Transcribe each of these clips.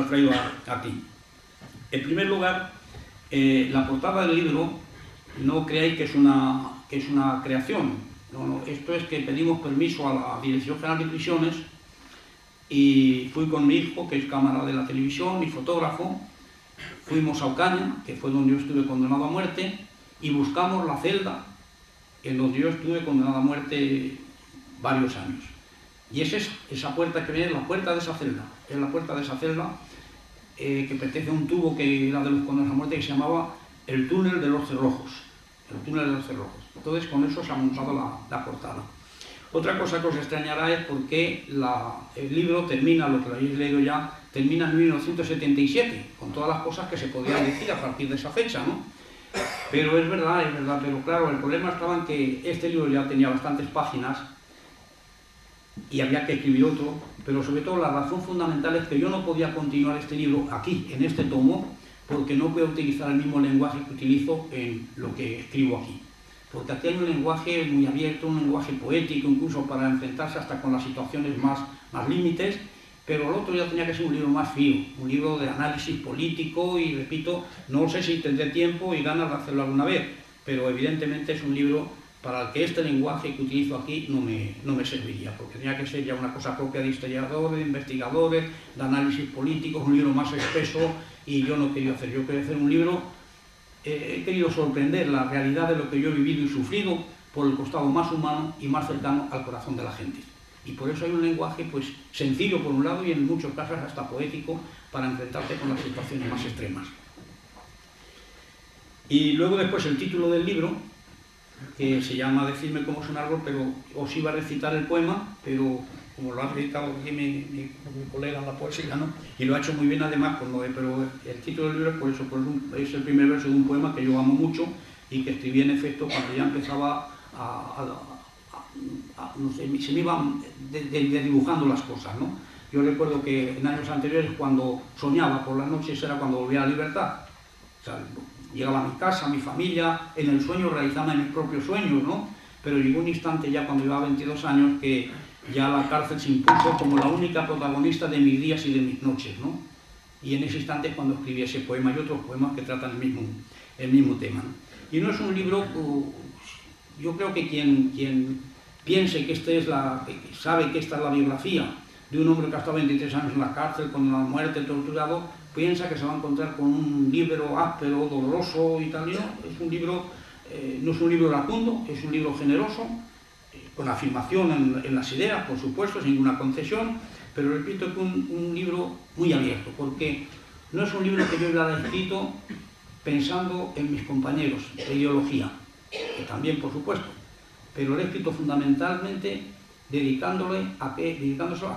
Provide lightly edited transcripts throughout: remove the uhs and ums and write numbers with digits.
ha traído aquí. En primer lugar, la portada del libro, no creáis que es una creación. No, esto es que pedimos permiso a la Dirección General de Prisiones y fui con mi hijo, que es cámara de la televisión y fotógrafo. Fuimos a Ocaña, que fue donde yo estuve condenado a muerte, y buscamos la celda en donde yo estuve condenado a muerte varios años. Y es esa puerta que viene, la puerta de esa celda. Es la puerta de esa celda que pertenece a un tubo que era de los condenados a muerte, que se llamaba el túnel de los cerrojos. El túnel de los cerrojos. Entonces con eso se ha montado la portada. Otra cosa que os extrañará es por qué el libro termina, lo que lo habéis leído ya, termina en 1977, con todas las cosas que se podían decir a partir de esa fecha, ¿no? Pero es verdad, pero claro, el problema estaba en que este libro ya tenía bastantes páginas y había que escribir otro, pero sobre todo la razón fundamental es que yo no podía continuar este libro aquí, en este tomo, porque no puedo utilizar el mismo lenguaje que utilizo en lo que escribo aquí. Porque aquí hay un lenguaje muy abierto, un lenguaje poético, incluso para enfrentarse hasta con las situaciones más límites, pero el otro ya tenía que ser un libro más frío, un libro de análisis político y, repito, no sé si tendré tiempo y ganas de hacerlo alguna vez, pero evidentemente es un libro para el que este lenguaje que utilizo aquí no me serviría, porque tenía que ser ya una cosa propia de historiadores, de investigadores, de análisis políticos, un libro más espeso, y yo no quería hacer. Yo quería hacer un libro, he querido sorprender la realidad de lo que yo he vivido y sufrido por el costado más humano y más cercano al corazón de la gente. Y por eso hay un lenguaje pues sencillo por un lado y en muchos casos hasta poético para enfrentarte con las situaciones más extremas. Y luego después el título del libro, que se llama Decidme cómo es un árbol, pero os iba a recitar el poema, pero como lo ha recitado aquí mi colega en la poesía, ¿no? Y lo ha hecho muy bien además, pero el título del libro es por eso, es el primer verso de un poema que yo amo mucho y que escribí en efecto cuando ya empezaba no sé, se me iban dibujando las cosas, ¿no? Yo recuerdo que en años anteriores, cuando soñaba por las noches, era cuando volvía a la libertad. O sea, llegaba a mi casa, a mi familia, en el sueño realizaba mis propios sueños, ¿no? Pero llegó un instante ya cuando llevaba 22 años que ya la cárcel se impuso como la única protagonista de mis días y de mis noches, ¿no? Y en ese instante es cuando escribí ese poema y otros poemas que tratan el mismo tema, ¿no? Y no es un libro, yo creo que quien piense que sabe que esta es la biografía de un hombre que ha estado 23 años en la cárcel, con la muerte, torturado, piensa que se va a encontrar con un libro áspero, doloroso y tal. No, es un libro, no es un libro iracundo, es un libro generoso, con afirmación en las ideas, por supuesto, sin ninguna concesión, pero repito que un libro muy abierto, porque no es un libro que yo haya escrito pensando en mis compañeros de ideología, que también, por supuesto, pero lo he escrito fundamentalmente dedicándose a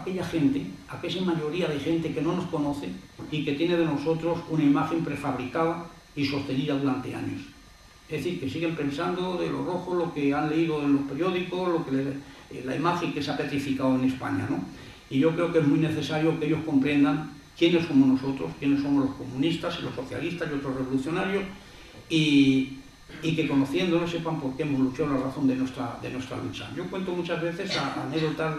aquella gente, a aquella mayoría de gente que no nos conoce y que tiene de nosotros una imagen prefabricada y sostenida durante años. Es decir, que siguen pensando de lo rojo, lo que han leído en los periódicos, la imagen que se ha petrificado en España, ¿no? Y yo creo que es muy necesario que ellos comprendan quiénes somos nosotros, quiénes somos los comunistas y los socialistas y otros revolucionarios, y que conociéndonos sepan por qué hemos luchado, la razón de nuestra lucha. Yo cuento muchas veces anécdotas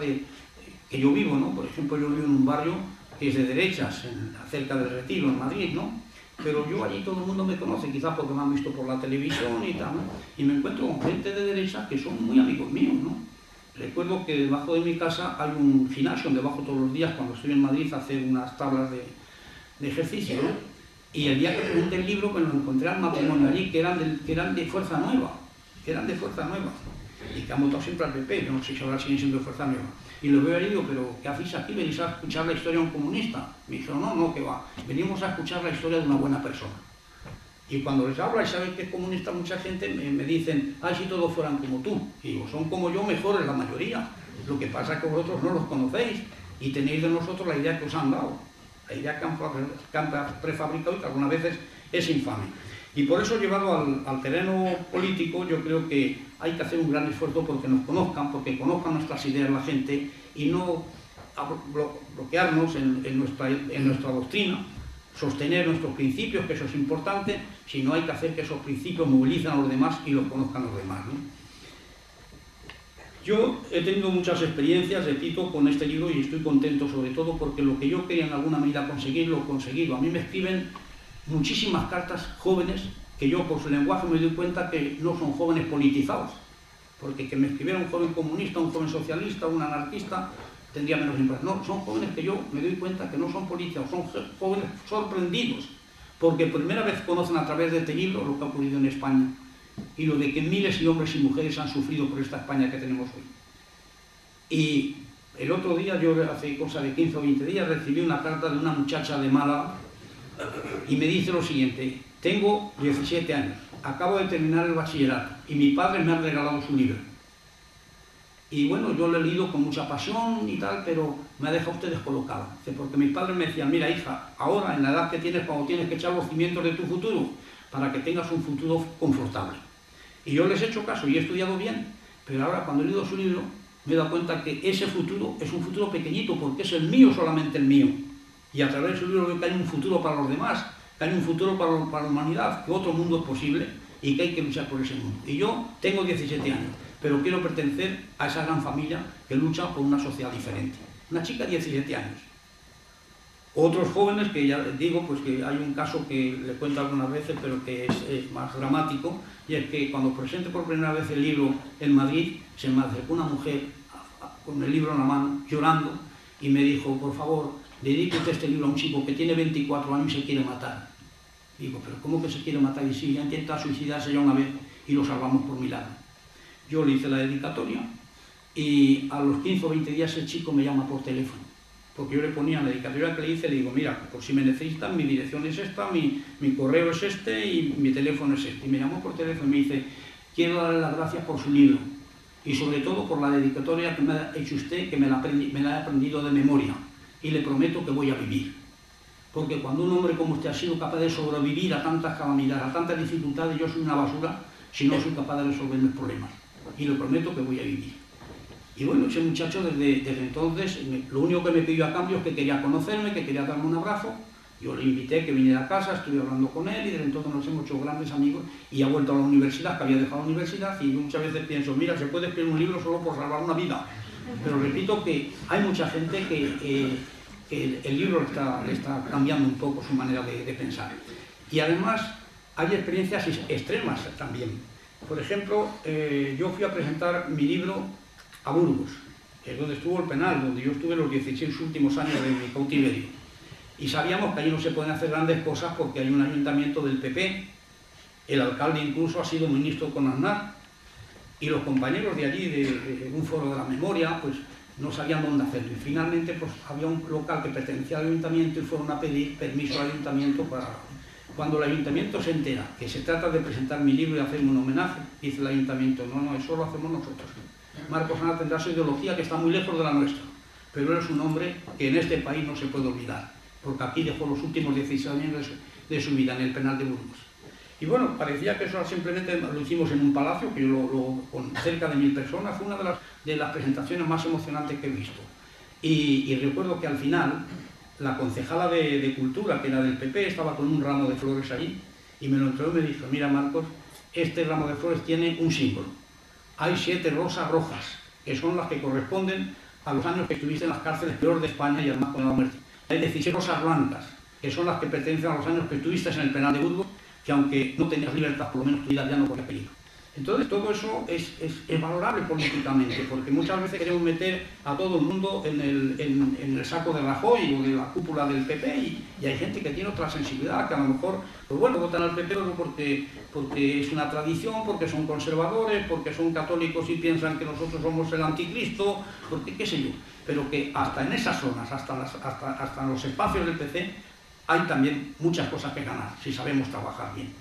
que yo vivo, ¿no? Por ejemplo, yo vivo en un barrio que es de derechas, cerca del Retiro, en Madrid, ¿no? Pero yo allí todo el mundo me conoce, quizás porque me han visto por la televisión y tal, ¿no? Y me encuentro con gente de derecha que son muy amigos míos, ¿no? Recuerdo que debajo de mi casa hay un gimnasio donde bajo todos los días cuando estoy en Madrid a hacer unas tablas de ejercicio, ¿no? Y el día que presenté el libro me lo encontré al matrimonio allí, que eran de Fuerza Nueva, y que han votado siempre al PP, yo no sé si ahora siguen siendo de Fuerza Nueva. Y lo veo y digo, pero ¿qué hacéis aquí? ¿Venís a escuchar la historia de un comunista? Me dijeron, no, que va, venimos a escuchar la historia de una buena persona. Y cuando les hablo y saben que es comunista, mucha gente me dicen, si todos fueran como tú. Y digo, son como yo, mejores la mayoría. Lo que pasa es que vosotros no los conocéis y tenéis de nosotros la idea que os han dado. La idea que han prefabricado y que algunas veces es infame. Y por eso, llevado al terreno político, yo creo que hay que hacer un gran esfuerzo porque nos conozcan, porque conozcan nuestras ideas la gente y no bloquearnos en nuestra doctrina, sostener nuestros principios, que eso es importante, sino hay que hacer que esos principios movilicen a los demás y los conozcan los demás, ¿no? Yo he tenido muchas experiencias, repito, con este libro y estoy contento sobre todo porque lo que yo quería en alguna medida conseguir, lo he conseguido. A mí me escriben muchísimas cartas jóvenes que yo por su lenguaje me doy cuenta que no son jóvenes politizados, porque que me escribiera un joven comunista, un joven socialista, un anarquista, tendría menos importancia. No, son jóvenes que yo me doy cuenta que no son politizados, son jóvenes sorprendidos, porque primera vez conocen a través de este libro lo que ha ocurrido en España y lo de que miles de hombres y mujeres han sufrido por esta España que tenemos hoy. Y el otro día, yo hace cosa de 15 o 20 días, recibí una carta de una muchacha de Málaga y me dice lo siguiente: tengo 17 años, acabo de terminar el bachillerato y mi padre me ha regalado su libro. Y bueno, yo lo he leído con mucha pasión y tal, pero me ha dejado usted descolocado. Porque mis padres me decían: mira, hija, ahora en la edad que tienes, cuando tienes que echar los cimientos de tu futuro, para que tengas un futuro confortable. Y yo les he hecho caso y he estudiado bien, pero ahora cuando he leído su libro me he dado cuenta que ese futuro es un futuro pequeñito, porque es el mío, solamente el mío. Y a través de su libro veo que hay un futuro para los demás, que hay un futuro para la humanidad, que otro mundo es posible y que hay que luchar por ese mundo. Y yo tengo 17 años, pero quiero pertenecer a esa gran familia que lucha por una sociedad diferente. Una chica de 17 años. Otros jóvenes que ya digo, pues que hay un caso que le cuento algunas veces, pero que es más dramático, y es que cuando presenté por primera vez el libro en Madrid, se me acercó una mujer con el libro en la mano, llorando, y me dijo: por favor, dedique usted este libro a un chico que tiene 24 años y se quiere matar. Digo: pero ¿cómo que se quiere matar? Y sí, ya intenta suicidarse ya una vez y lo salvamos por milagro. Yo le hice la dedicatoria y a los 15 o 20 días el chico me llama por teléfono, porque yo le ponía en la dedicatoria que le hice, le digo: mira, por si me necesitan, mi dirección es esta, mi correo es este y mi teléfono es este. Y me llamó por teléfono y me dice: quiero darle las gracias por su libro y sobre todo por la dedicatoria que me ha hecho usted, que me la he aprendido de memoria, y le prometo que voy a vivir. Porque cuando un hombre como usted ha sido capaz de sobrevivir a tantas calamidades, a tantas dificultades, yo soy una basura si no soy capaz de resolver mis problemas. Y le prometo que voy a vivir. Y bueno, ese muchacho desde entonces, lo único que me pidió a cambio es que quería conocerme, que quería darme un abrazo. Yo le invité a que viniera a casa, estuve hablando con él y desde entonces nos hemos hecho grandes amigos, y ha vuelto a la universidad, que había dejado la universidad, y muchas veces pienso: mira, se puede escribir un libro solo por salvar una vida. Pero repito que hay mucha gente que el libro le está cambiando un poco su manera de pensar. Y además hay experiencias extremas también. Por ejemplo, yo fui a presentar mi libro a Burgos, que es donde estuvo el penal, donde yo estuve los 16 últimos años de mi cautiverio. Y sabíamos que allí no se pueden hacer grandes cosas porque hay un ayuntamiento del PP, el alcalde incluso ha sido ministro con Aznar, y los compañeros de allí, de un foro de la memoria, pues no sabían dónde hacerlo. Y finalmente pues había un local que pertenecía al ayuntamiento y fueron a pedir permiso al ayuntamiento para... Cuando el ayuntamiento se entera que se trata de presentar mi libro y hacer un homenaje, dice el ayuntamiento: no, eso lo hacemos nosotros. Marcos Ana tendrá su ideología que está muy lejos de la nuestra, pero él es un hombre que en este país no se puede olvidar, porque aquí dejó los últimos 16 años de su vida en el penal de Burgos. Y bueno, parecía que eso simplemente lo hicimos en un palacio, que yo con cerca de 1000 personas, fue una de las presentaciones más emocionantes que he visto. Y recuerdo que al final, la concejala de Cultura, que era del PP, estaba con un ramo de flores ahí, y me lo entregó y me dijo: mira, Marcos, este ramo de flores tiene un símbolo. Hay 7 rosas rojas, que son las que corresponden a los años que estuviste en las cárceles peor de España y además con la muerte. Hay 16 rosas blancas, que son las que pertenecen a los años que estuviste en el penal de Burgos, que aunque no tenías libertad, por lo menos tu vida ya no corre peligro. Entonces todo eso es valorable políticamente, porque muchas veces queremos meter a todo el mundo en el saco de Rajoy o de la cúpula del PP, y hay gente que tiene otra sensibilidad, que a lo mejor, pues bueno, votan al PP porque es una tradición, porque son conservadores, porque son católicos y piensan que nosotros somos el anticristo, porque qué sé yo. Pero que hasta en esas zonas, hasta en los espacios del PC, hay también muchas cosas que ganar, si sabemos trabajar bien.